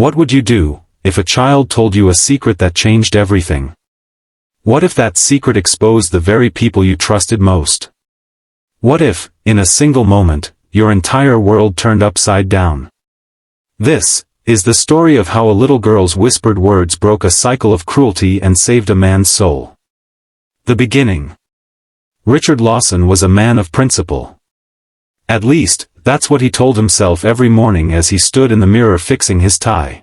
What would you do if a child told you a secret that changed everything? What if that secret exposed the very people you trusted most? What if, in a single moment, your entire world turned upside down? This is the story of how a little girl's whispered words broke a cycle of cruelty and saved a man's soul. The beginning. Richard Lawson was a man of principle. At least, that's what he told himself every morning as he stood in the mirror fixing his tie.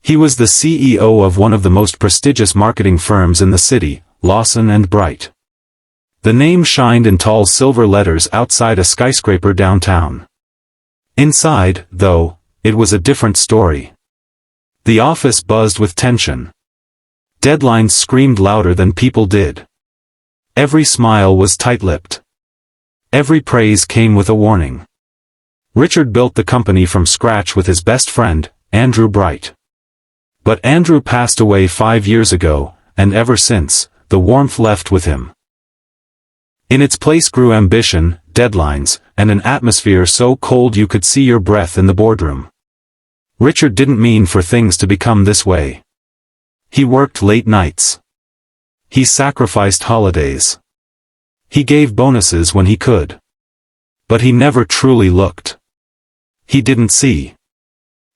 He was the CEO of one of the most prestigious marketing firms in the city, Lawson and Bright. The name shined in tall silver letters outside a skyscraper downtown. Inside, though, it was a different story. The office buzzed with tension. Deadlines screamed louder than people did. Every smile was tight-lipped. Every praise came with a warning. Richard built the company from scratch with his best friend, Andrew Bright. But Andrew passed away 5 years ago, and ever since, the warmth left with him. In its place grew ambition, deadlines, and an atmosphere so cold you could see your breath in the boardroom. Richard didn't mean for things to become this way. He worked late nights. He sacrificed holidays. He gave bonuses when he could. But he never truly looked. He didn't see.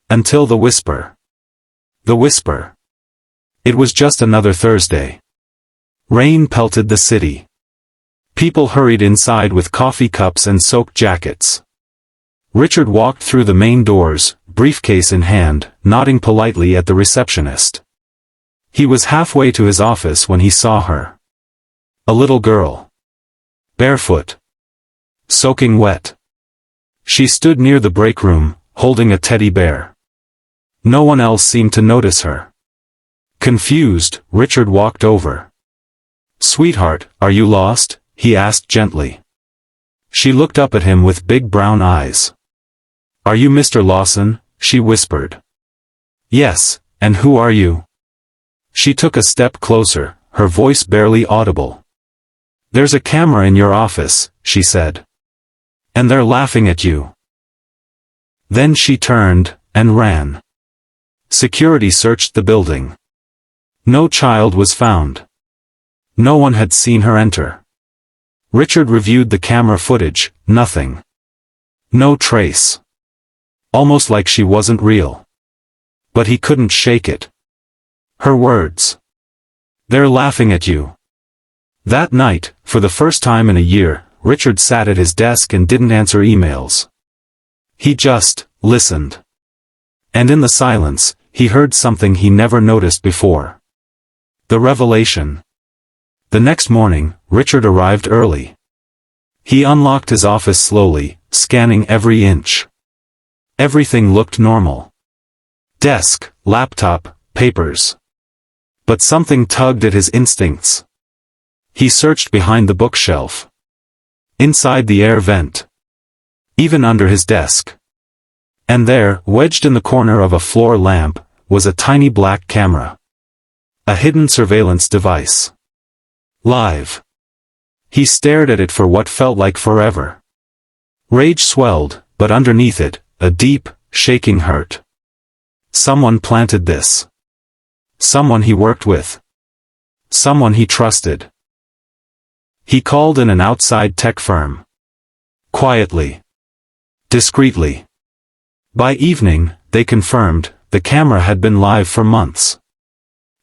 Until the whisper. The whisper. It was just another Thursday. Rain pelted the city. People hurried inside with coffee cups and soaked jackets. Richard walked through the main doors, briefcase in hand, nodding politely at the receptionist. He was halfway to his office when he saw her. A little girl. Barefoot. Soaking wet. She stood near the break room, holding a teddy bear. No one else seemed to notice her. Confused, Richard walked over. "Sweetheart, are you lost?" he asked gently. She looked up at him with big brown eyes. "Are you Mr. Lawson?" she whispered. "Yes, and who are you?" She took a step closer, her voice barely audible. "There's a camera in your office," she said. "And they're laughing at you." Then she turned, and ran. Security searched the building. No child was found. No one had seen her enter. Richard reviewed the camera footage, nothing. No trace. Almost like she wasn't real. But he couldn't shake it. Her words. "They're laughing at you." That night, for the first time in a year, Richard sat at his desk and didn't answer emails. He just listened. And in the silence, he heard something he never noticed before. The revelation. The next morning, Richard arrived early. He unlocked his office slowly, scanning every inch. Everything looked normal. Desk, laptop, papers. But something tugged at his instincts. He searched behind the bookshelf. Inside the air vent. Even under his desk. And there, wedged in the corner of a floor lamp, was a tiny black camera. A hidden surveillance device. Live. He stared at it for what felt like forever. Rage swelled, but underneath it, a deep, shaking hurt. Someone planted this. Someone he worked with. Someone he trusted. He called in an outside tech firm. Quietly. Discreetly. By evening, they confirmed, the camera had been live for months.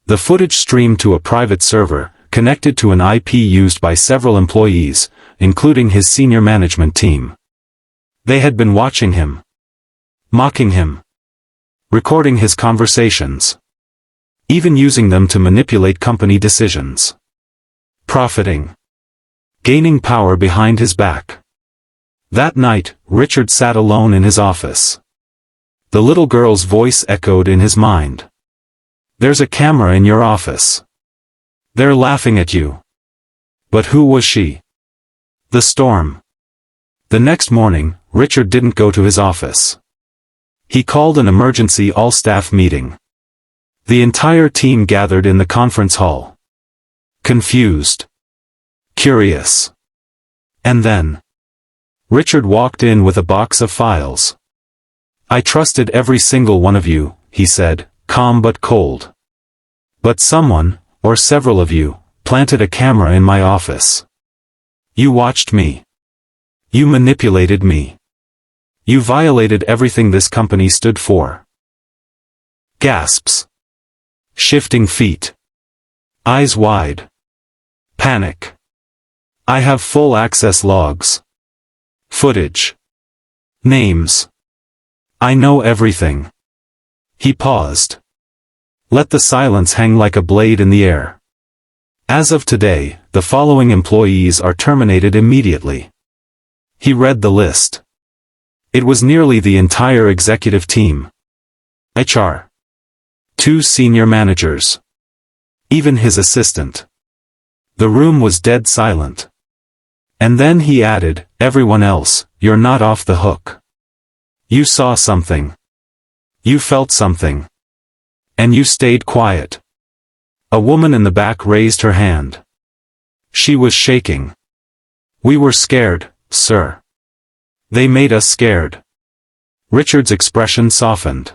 The footage streamed to a private server, connected to an IP used by several employees, including his senior management team. They had been watching him. Mocking him. Recording his conversations. Even using them to manipulate company decisions. Profiting. Gaining power behind his back. That night, Richard sat alone in his office. The little girl's voice echoed in his mind. "There's a camera in your office. They're laughing at you." But who was she? The storm. The next morning, Richard didn't go to his office. He called an emergency all-staff meeting. The entire team gathered in the conference hall. Confused. Curious. And then. Richard walked in with a box of files. "I trusted every single one of you," he said, calm but cold. But someone, or several of you, planted a camera in my office. You watched me. You manipulated me. You violated everything this company stood for. Gasps. Shifting feet. Eyes wide. Panic. I have full access logs. Footage. Names. I know everything. He paused. Let the silence hang like a blade in the air. As of today, the following employees are terminated immediately. He read the list. It was nearly the entire executive team. HR. 2 senior managers. Even his assistant. The room was dead silent. And then he added, everyone else, you're not off the hook. You saw something. You felt something. And you stayed quiet. A woman in the back raised her hand. She was shaking. We were scared, sir. They made us scared. Richard's expression softened.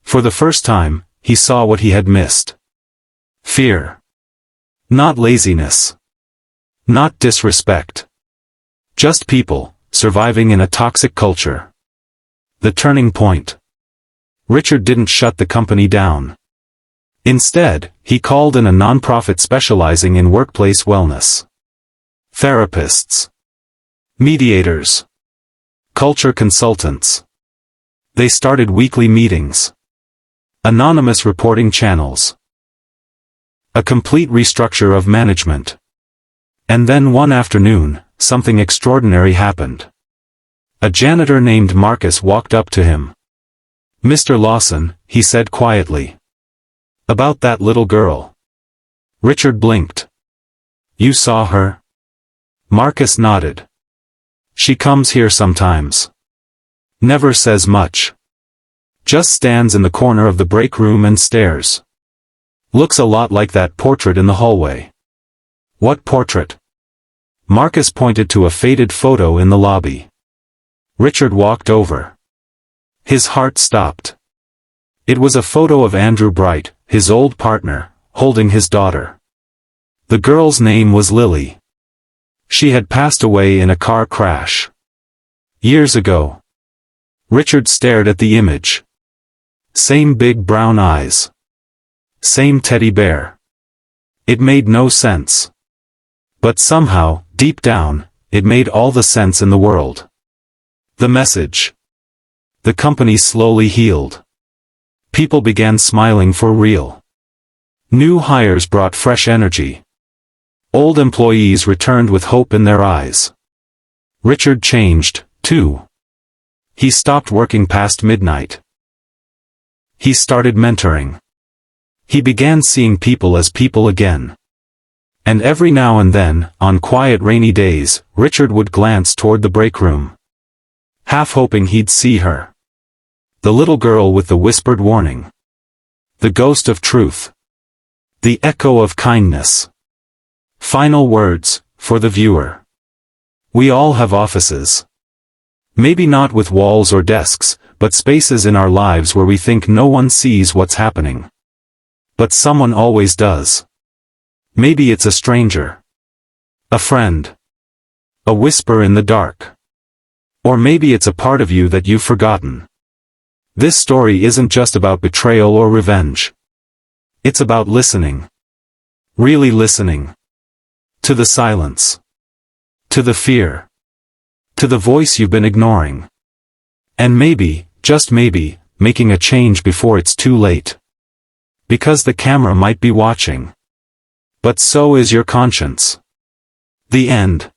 For the first time, he saw what he had missed. Fear. Not laziness. Not disrespect. Just people, surviving in a toxic culture. The turning point. Richard didn't shut the company down. Instead, he called in a nonprofit specializing in workplace wellness. Therapists. Mediators. Culture consultants. They started weekly meetings. Anonymous reporting channels. A complete restructure of management. And then one afternoon, something extraordinary happened. A janitor named Marcus walked up to him. Mr. Lawson, he said quietly. About that little girl. Richard blinked. You saw her? Marcus nodded. She comes here sometimes. Never says much. Just stands in the corner of the break room and stares. Looks a lot like that portrait in the hallway. What portrait? Marcus pointed to a faded photo in the lobby. Richard walked over. His heart stopped. It was a photo of Andrew Bright, his old partner, holding his daughter. The girl's name was Lily. She had passed away in a car crash. Years ago. Richard stared at the image. Same big brown eyes. Same teddy bear. It made no sense. But somehow, deep down, it made all the sense in the world. The message. The company slowly healed. People began smiling for real. New hires brought fresh energy. Old employees returned with hope in their eyes. Richard changed, too. He stopped working past midnight. He started mentoring. He began seeing people as people again. And every now and then, on quiet rainy days, Richard would glance toward the break room. Half hoping he'd see her. The little girl with the whispered warning. The ghost of truth. The echo of kindness. Final words, for the viewer. We all have offices. Maybe not with walls or desks, but spaces in our lives where we think no one sees what's happening. But someone always does. Maybe it's a stranger. A friend. A whisper in the dark. Or maybe it's a part of you that you've forgotten. This story isn't just about betrayal or revenge. It's about listening. Really listening. To the silence. To the fear. To the voice you've been ignoring. And maybe, just maybe, making a change before it's too late. Because the camera might be watching. But so is your conscience. The end.